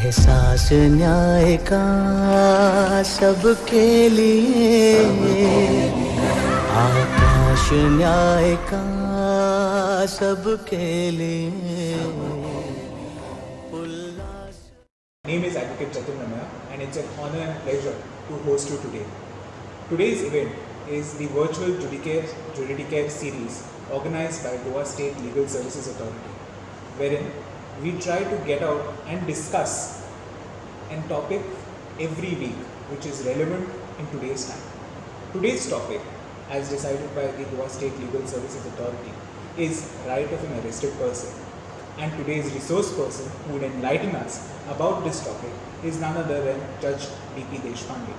एहसास न्याय का सबके लिए, आकाश न्याय का सबके लिए उल्लास। Name is Advocate Chatur Namya, and it's an honor and pleasure to host you today. Today's event is the virtual Judicare series organized by Goa State Legal Services Authority, wherein we try to get out and discuss a topic every week which is relevant in today's time. Today's topic, as decided by the Goa State Legal Services Authority, is right of an arrested person. And today's resource person who will enlighten us about this topic is none other than Judge D.P. Deshpande.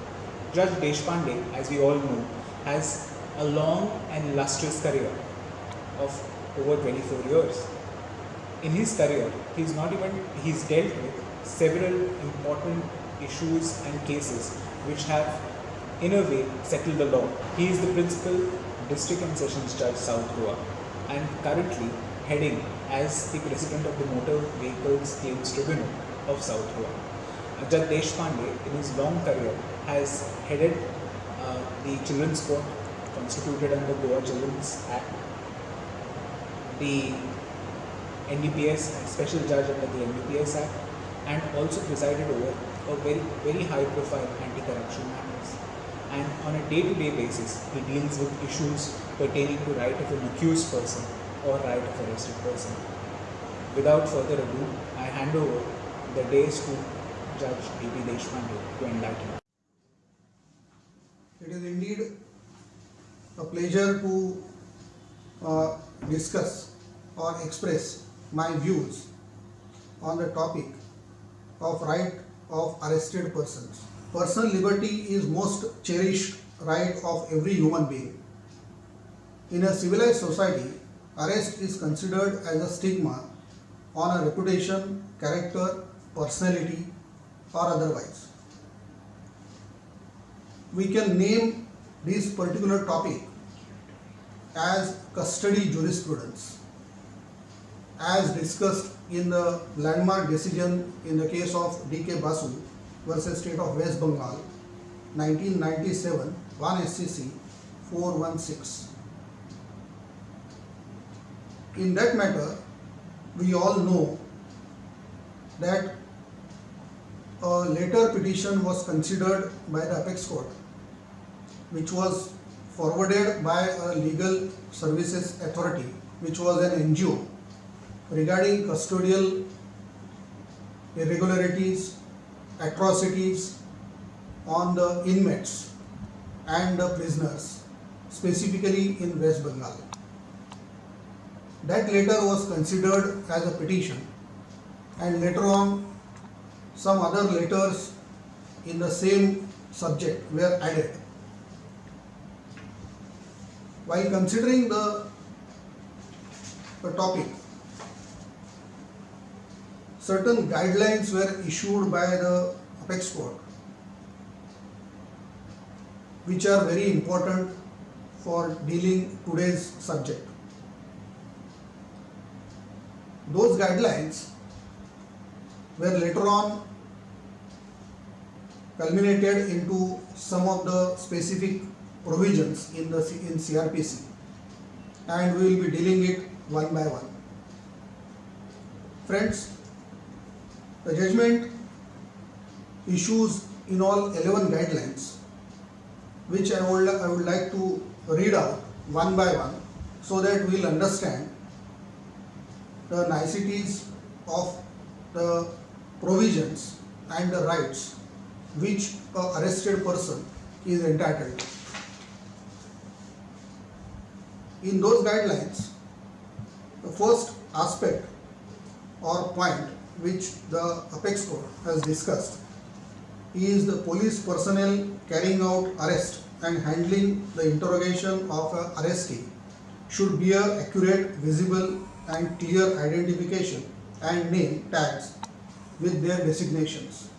Judge Deshpande, as we all know, has a long and lustrous career of over 24 years. In his career, he's dealt with several important issues and cases which have, in a way, settled the law. He is the principal District and Sessions Judge, South Goa, and currently heading as the President of the Motor Vehicles Claims Tribunal of South Goa. Judge Deshpande, in his long career, has headed the Children's Court, constituted under Goa Children's Act, the NDPS, Special Judge under the NDPS Act, and also presided over a very high profile anti-corruption matters. And on a day-to-day basis, he deals with issues pertaining to right of an accused person or right of arrested person. Without further ado, I hand over the days to Judge D.P. Deshpande to enlighten us. It is indeed a pleasure to discuss or express my views on the topic of right of arrested persons. Personal liberty is most cherished right of every human being. In a civilized society, arrest is considered as a stigma on a reputation, character, personality, or otherwise. We can name this particular topic as custody jurisprudence, as discussed in the landmark decision in the case of D.K. Basu versus State of West Bengal, 1997, 1 SCC 416. In that matter, we all know that a later petition was considered by the Apex Court, which was forwarded by a legal services authority, which was an NGO, regarding custodial irregularities, atrocities on the inmates and the prisoners, specifically in West Bengal. That letter was considered as a petition, and later on some other letters in the same subject were added. While considering the topic, certain guidelines were issued by the Apex Court, which are very important for dealing today's subject. Those guidelines were later on culminated into some of the specific provisions in CRPC, and we will be dealing it one by one. Friends, the judgment issues in all 11 guidelines, which I would like to read out one by one so that we will understand the niceties of the provisions and the rights which an arrested person is entitled to. In those guidelines, the first aspect or point which the Apex Court has discussed is the police personnel carrying out arrest and handling the interrogation of an arrestee should bear accurate, visible and clear identification and name tags with their designations.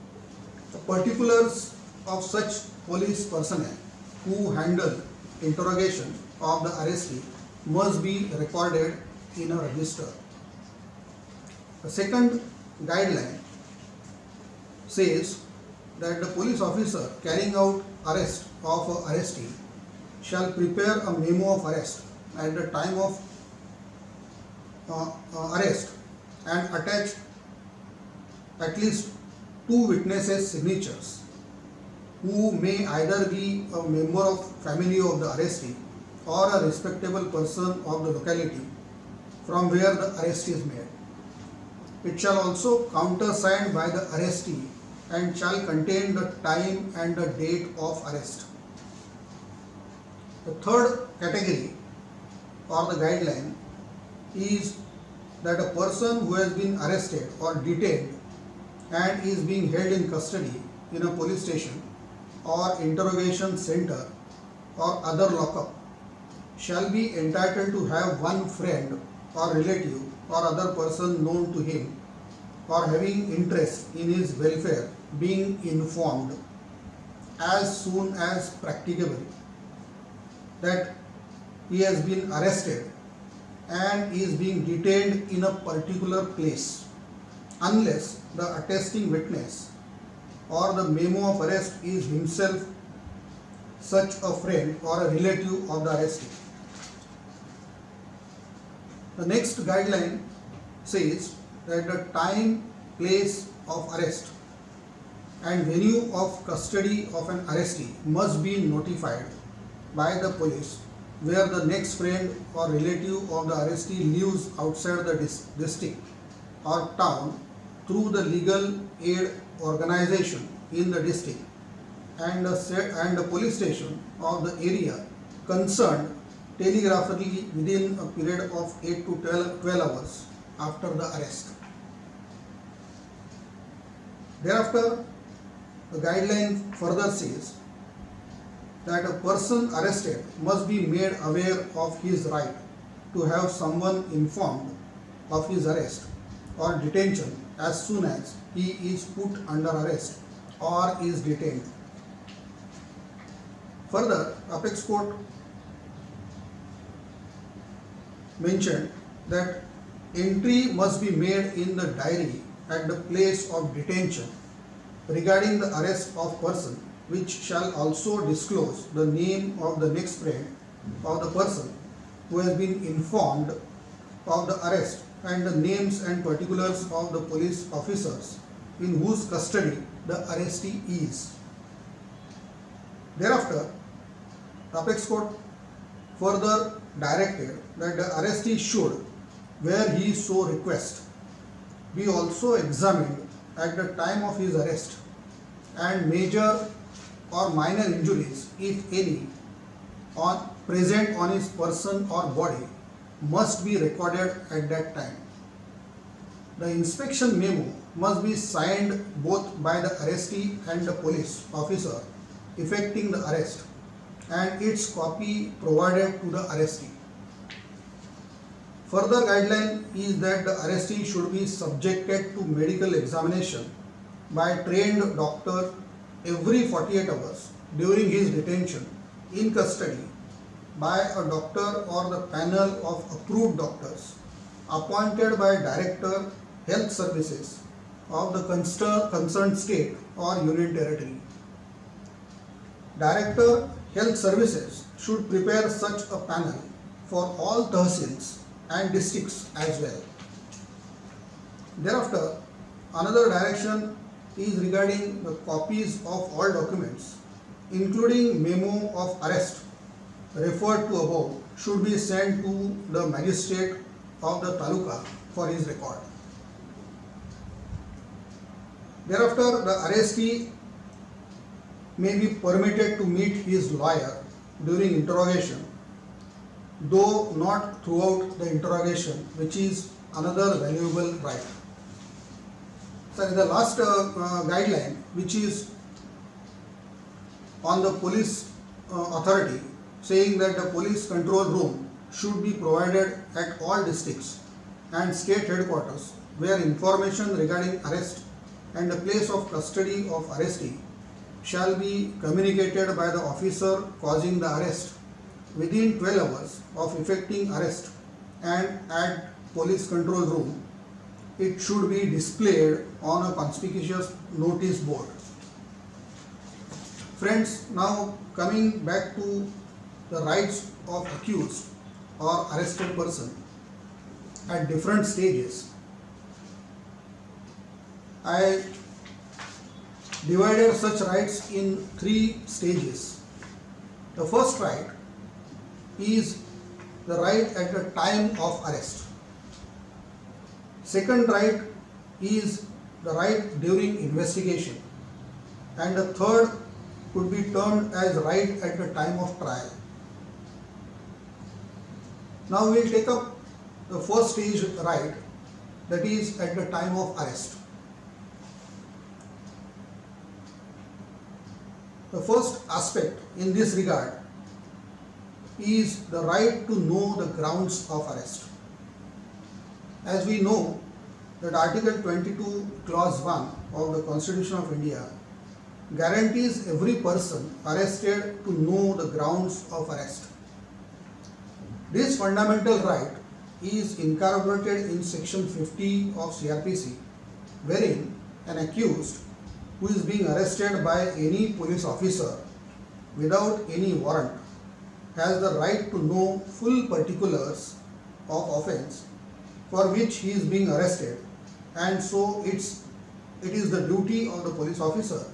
The particulars of such police personnel who handle interrogation of the arrestee must be recorded in a register. The second guideline says that the police officer carrying out arrest of a arrestee shall prepare a memo of arrest at the time of arrest and attach at least 2 witnesses' signatures who may either be a member of family of the arrestee or a respectable person of the locality from where the arrest is made. It shall also countersigned by the arrestee and shall contain the time and the date of arrest. The third category or the guideline is that a person who has been arrested or detained and is being held in custody in a police station or interrogation center or other lockup shall be entitled to have one friend or relative or other person known to him or having interest in his welfare being informed as soon as practicable that he has been arrested and is being detained in a particular place unless the attesting witness or the memo of arrest is himself such a friend or a relative of the arrestee. The next guideline says that the time, place of arrest and venue of custody of an arrestee must be notified by the police where the next friend or relative of the arrestee lives outside the district or town through the legal aid organization in the district and the police station of the area concerned telegraphically within a period of 8 to 12 hours after the arrest. Thereafter, the guideline further says that a person arrested must be made aware of his right to have someone informed of his arrest or detention as soon as he is put under arrest or is detained. Further, Apex Court mentioned that entry must be made in the diary at the place of detention regarding the arrest of person, which shall also disclose the name of the next friend of the person who has been informed of the arrest and the names and particulars of the police officers in whose custody the arrestee is. Thereafter, Apex Court further directed that the arrestee should, where he so requests, be also examined at the time of his arrest, and major or minor injuries, if any, present on his person or body must be recorded at that time. The inspection memo must be signed both by the arrestee and the police officer effecting the arrest, and its copy provided to the arrestee. Further guideline is that the arrestee should be subjected to medical examination by trained doctor every 48 hours during his detention in custody by a doctor or the panel of approved doctors appointed by Director Health Services of the concerned state or union territory. Director Health Services should prepare such a panel for all tahsils and districts as well. Thereafter, another direction is regarding the copies of all documents, including memo of arrest referred to above, should be sent to the magistrate of the taluka for his record. Thereafter, the arrestee may be permitted to meet his lawyer during interrogation, though not throughout the interrogation, which is another valuable right. So the last guideline, which is on the police authority, saying that the police control room should be provided at all districts and state headquarters where information regarding arrest and the place of custody of arrestee shall be communicated by the officer causing the arrest within 12 hours of effecting arrest and at police control room it should be displayed on a conspicuous notice board. Friends, now coming back to the rights of accused or arrested person at different stages, I divided such rights in 3 stages. The first right is the right at the time of arrest. Second right is the right during investigation. And the third could be termed as right at the time of trial. Now we will take up the first stage right, that is at the time of arrest. The first aspect in this regard is the right to know the grounds of arrest. As we know that Article 22 Clause 1 of the Constitution of India guarantees every person arrested to know the grounds of arrest. This fundamental right is incorporated in Section 50 of CRPC, wherein an accused who is being arrested by any police officer without any warrant has the right to know full particulars of offence for which he is being arrested, and so it is the duty of the police officer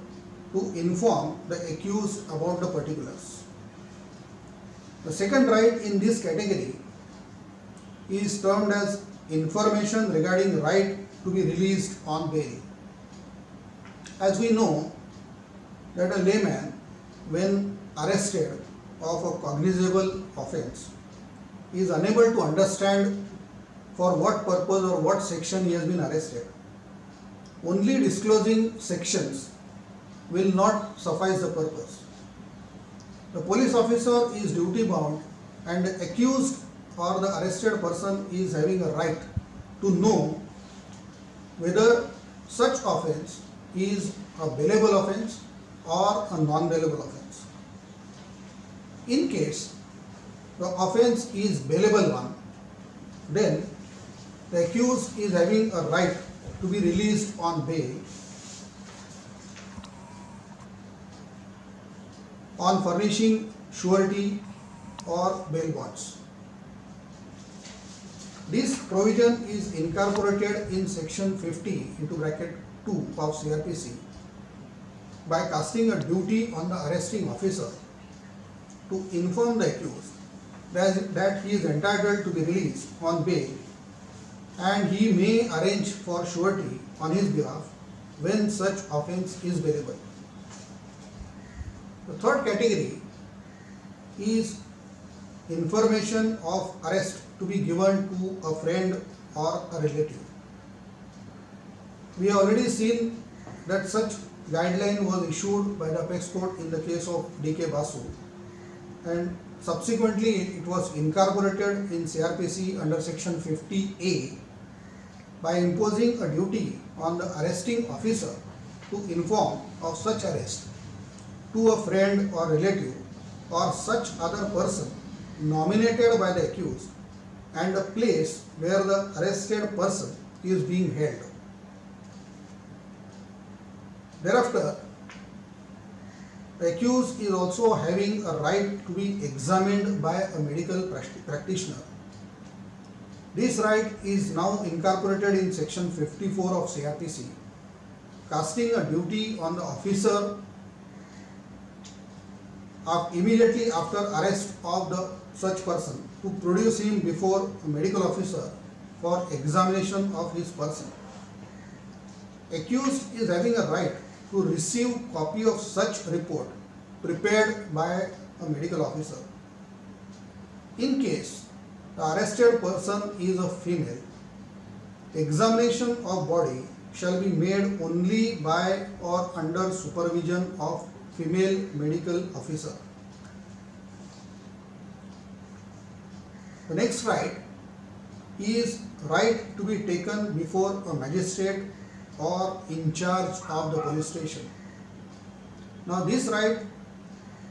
to inform the accused about the particulars. The second right in this category is termed as information regarding right to be released on bail. As we know that a layman, when arrested of a cognizable offence, is unable to understand for what purpose or what section he has been arrested. Only disclosing sections will not suffice the purpose. The police officer is duty bound, and the accused or the arrested person is having a right to know whether such offence is a bailable offence or a non-bailable offence. In case the offence is bailable one, then the accused is having a right to be released on bail on furnishing surety or bail bonds. This provision is incorporated in Section 50 into bracket 2 of CRPC by casting a duty on the arresting officer to inform the accused that he is entitled to be released on bail, and he may arrange for surety on his behalf when such offence is bailable. The third category is information of arrest to be given to a friend or a relative. We have already seen that such guideline was issued by the Apex Court in the case of D.K. Basu, and subsequently it was incorporated in CRPC under Section 50A by imposing a duty on the arresting officer to inform of such arrest to a friend or relative or such other person nominated by the accused and the place where the arrested person is being held. Thereafter, the accused is also having a right to be examined by a medical practitioner. This right is now incorporated in Section 54 of CRPC, casting a duty on the officer immediately after arrest of the such person to produce him before a medical officer for examination of his person. Accused is having a right to receive copy of such report prepared by a medical officer. In case the arrested person is a female, examination of body shall be made only by or under supervision of female medical officer. The next right is right to be taken before a magistrate or in charge of the police station. Now this right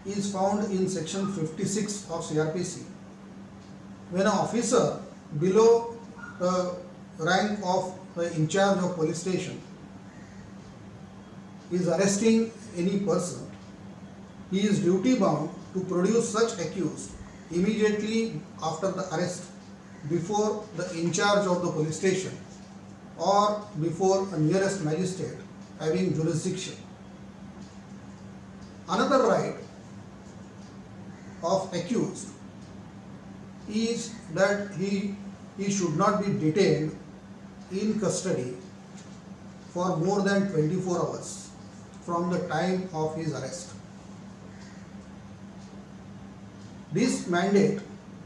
is found in Section 56 of CRPC. When an officer below the rank of the in charge of police station is arresting any person, he is duty bound to produce such accused immediately after the arrest before the in charge of the police station or before a nearest magistrate having jurisdiction. Another right of accused is that he should not be detained in custody for more than 24 hours from the time of his arrest. This mandate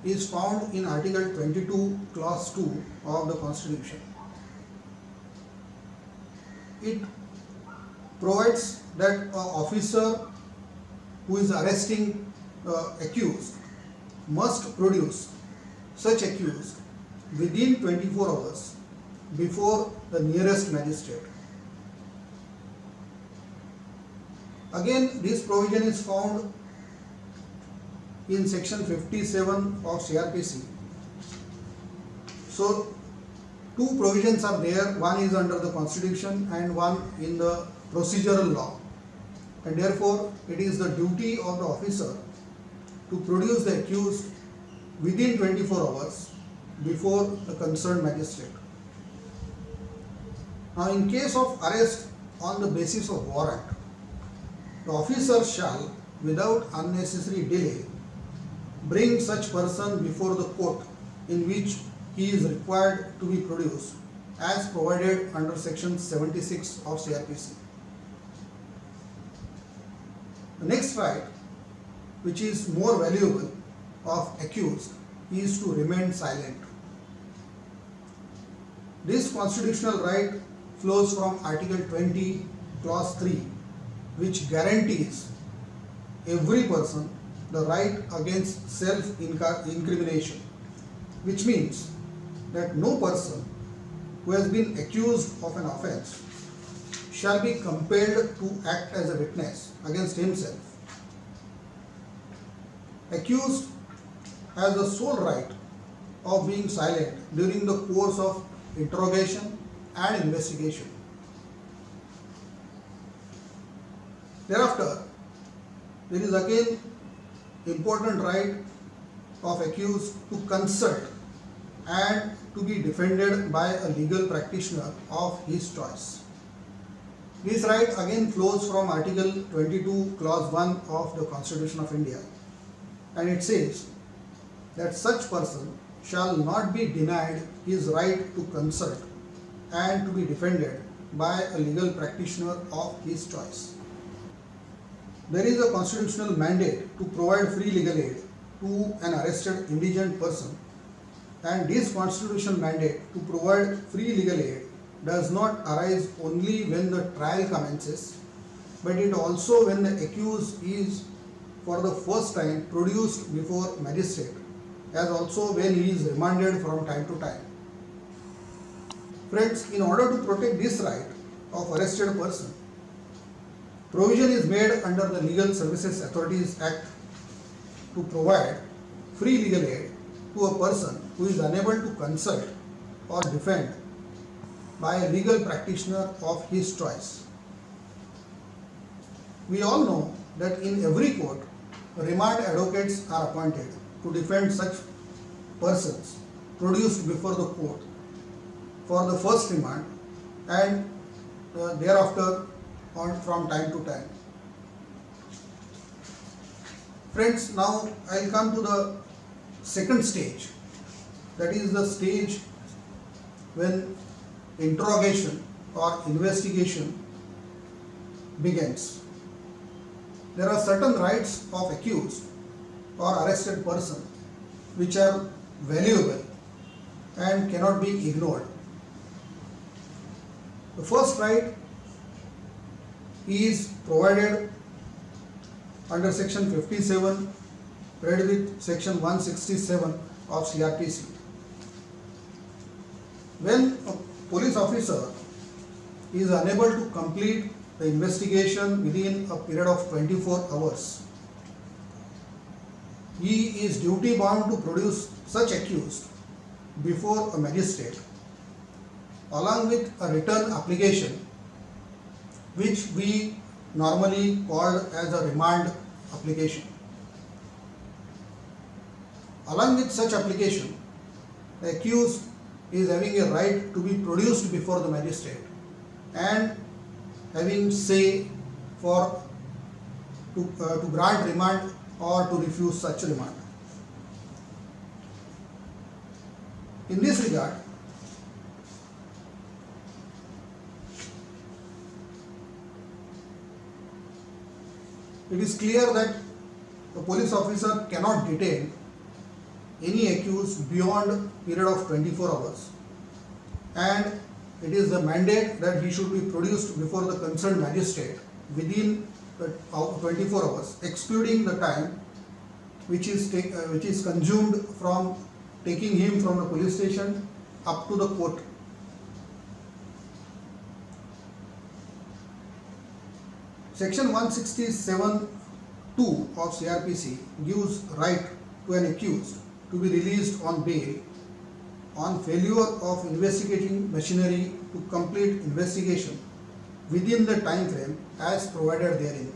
is found in Article 22, Clause 2 of the Constitution. It provides that an officer who is arresting accused must produce such accused within 24 hours before the nearest magistrate. Again, this provision is found in section 57 of CRPC. So, two provisions are there, one is under the Constitution and one in the procedural law, and therefore it is the duty of the officer to produce the accused within 24 hours before the concerned magistrate. Now, in case of arrest on the basis of warrant, the officer shall, without unnecessary delay, bring such person before the court in which he is required to be produced as provided under section 76 of CRPC. The next right, which is more valuable of accused, is to remain silent. This constitutional right flows from Article 20, Clause 3, which guarantees every person the right against self-incrimination, which means that no person who has been accused of an offence shall be compelled to act as a witness against himself. Accused has the sole right of being silent during the course of interrogation and investigation. Thereafter, there is again important right of accused to consult and to be defended by a legal practitioner of his choice. This right again flows from Article 22, Clause 1 of the Constitution of India, and it says that such person shall not be denied his right to consult and to be defended by a legal practitioner of his choice. There is a constitutional mandate to provide free legal aid to an arrested indigent person, and this constitutional mandate to provide free legal aid does not arise only when the trial commences, but it also when the accused is for the first time produced before magistrate, as also when he is remanded from time to time. Friends, in order to protect this right of arrested person, provision is made under the Legal Services Authorities Act to provide free legal aid to a person who is unable to consult or defend by a legal practitioner of his choice. We all know that in every court, remand advocates are appointed to defend such persons produced before the court for the first remand and thereafter from time to time. Friends, now I will come to the second stage, that is the stage when interrogation or investigation begins. There are certain rights of accused or arrested person which are valuable and cannot be ignored. The first right is provided under section 57 read with section 167 of CRPC. When a police officer is unable to complete the investigation within a period of 24 hours, he is duty bound to produce such accused before a magistrate along with a written application which we normally called as a remand application. Along with such application, the accused is having a right to be produced before the magistrate and having say for to grant remand or to refuse such remand. In this regard, it is clear that the police officer cannot detain any accused beyond period of 24 hours, and it is the mandate that he should be produced before the concerned magistrate within the 24 hours, excluding the time which is consumed from taking him from the police station up to the court. Section 167(2) of CRPC gives right to an accused to be released on bail on failure of investigating machinery to complete investigation within the time frame as provided therein.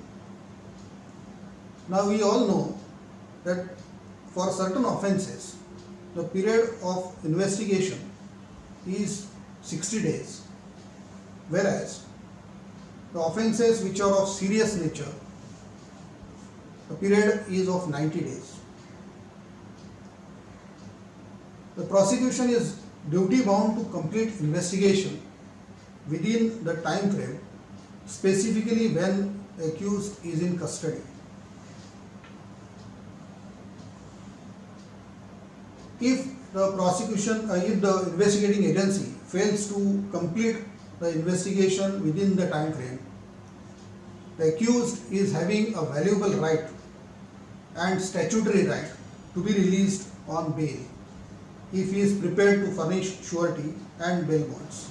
Now we all know that for certain offences the period of investigation is 60 days, whereas the offences which are of serious nature, the period is of 90 days. The prosecution is duty bound to complete investigation within the time frame, specifically when the accused is in custody. If the investigating agency fails to complete the investigation within the time frame, the accused is having a valuable right and statutory right to be released on bail if he is prepared to furnish surety and bail bonds.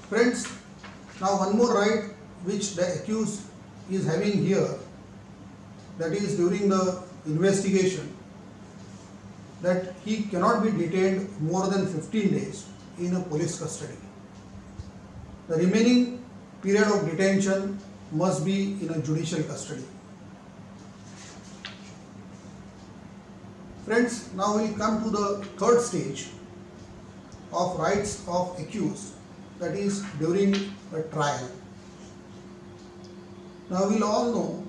Friends, now one more right which the accused is having here, that is during the investigation, that he cannot be detained more than 15 days in a police custody. The remaining period of detention must be in a judicial custody. Friends, now we will come to the third stage of rights of accused, that is during a trial. Now we will all know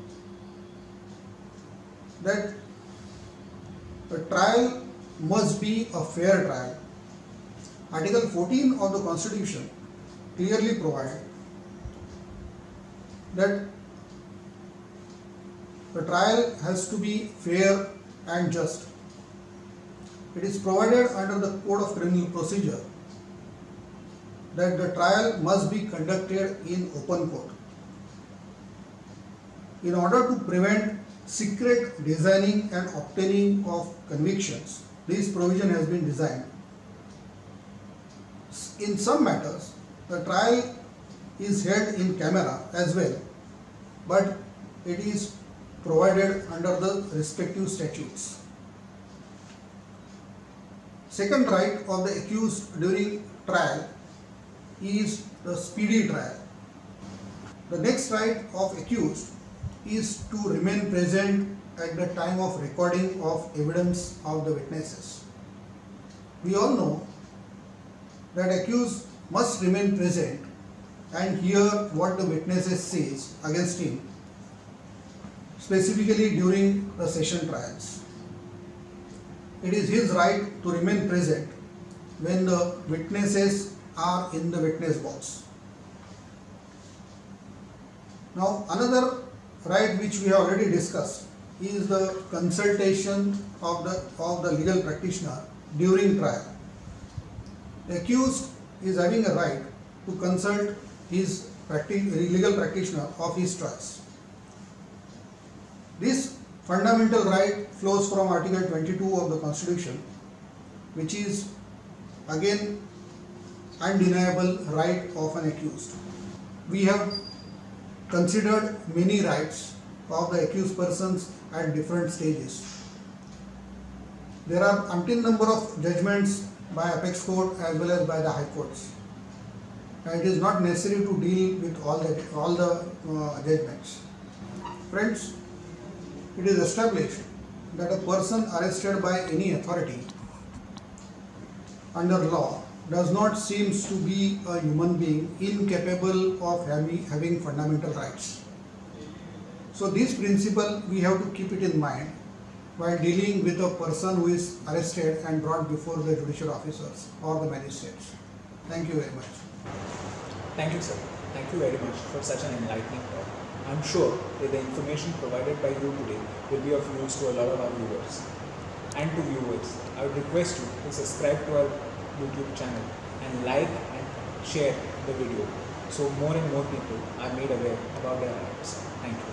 that a trial must be a fair trial. Article 14 of the Constitution clearly provides that the trial has to be fair and just. It is provided under the Code of Criminal Procedure that the trial must be conducted in open court. In order to prevent secret designing and obtaining of convictions, this provision has been designed. In some matters, the trial is held in camera as well, but it is provided under the respective statutes. Second right of the accused during trial is the speedy trial. The next right of accused is to remain present at the time of recording of evidence of the witnesses. We all know that accused must remain present and hear what the witnesses says against him, specifically during the session trials. It is his right to remain present when the witnesses are in the witness box. Now another right which we have already discussed is the consultation of the legal practitioner during trial. The accused is having a right to consult his legal practitioner of his choice. This fundamental right flows from Article 22 of the Constitution, which is again undeniable right of an accused. We have considered many rights of the accused persons at different stages. There are umpteen number of judgments by Apex Court as well as by the High Courts. It is not necessary to deal with all the judgments. Friends, it is established that a person arrested by any authority under law does not seem to be a human being incapable of having fundamental rights. So this principle we have to keep it in mind while dealing with a person who is arrested and brought before the judicial officers or the magistrates. Thank you very much. Thank you, sir. Thank you very much for such an enlightening talk. I'm sure that the information provided by you today will be of use to a lot of our viewers. And to viewers, I would request you to subscribe to our YouTube channel and like and share the video so more and more people are made aware about their rights. Thank you.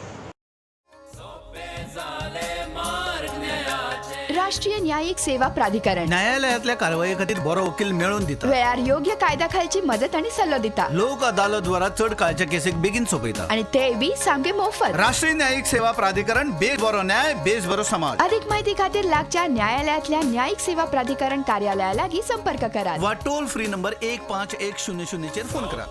राष्ट्रीय न्यायिक सेवा प्राधिकरण न्यायालयातल्या कारवाई खातीर बरो वकील मेळोवन दिता. वेळार योग्य कायद्या खालची मदत आणि सल्लो दिता लोक अदालत द्वारा चड काळच्या केसीक बेगीन सोपयता. आणि ते बी सामके मोफत. राष्ट्रीय न्यायिक सेवा प्राधिकरण बेस बरो न्याय बेस बरो समाज. अधिक माहिती खातीर लागच्या न्यायालयातल्या न्यायिक सेवा प्राधिकरण कार्यालया लागीं संपर्क करा वा टोल फ्री नंबर 151000 चेर फोन करा.